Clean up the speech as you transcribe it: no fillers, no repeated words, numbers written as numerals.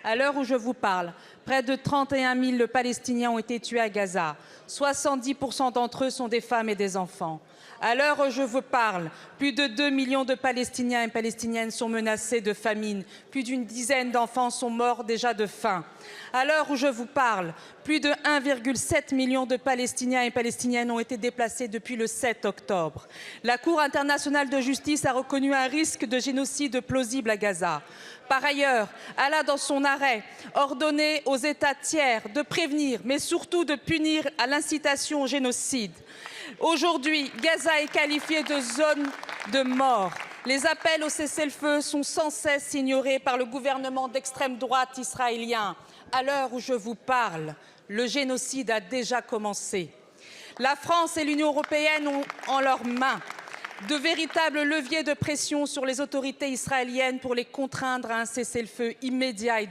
À l'heure où je vous parle, près de 31 000 Palestiniens ont été tués à Gaza. 70% d'entre eux sont des femmes et des enfants. À l'heure où je vous parle, plus de 2 millions de Palestiniens et Palestiniennes sont menacés de famine. Plus d'une dizaine d'enfants sont morts déjà de faim. À l'heure où je vous parle, plus de 1,7 million de Palestiniens et Palestiniennes ont été déplacés depuis le 7 octobre. La Cour internationale de justice a reconnu un risque de génocide plausible à Gaza. Par ailleurs, elle a, dans son arrêt, ordonné aux États tiers de prévenir, mais surtout de punir à l'incitation au génocide. Aujourd'hui, Gaza est qualifiée de zone de mort. Les appels au cessez-le-feu sont sans cesse ignorés par le gouvernement d'extrême droite israélien. À l'heure où je vous parle, le génocide a déjà commencé. La France et l'Union européenne ont en leurs mains de véritables leviers de pression sur les autorités israéliennes pour les contraindre à un cessez-le-feu immédiat et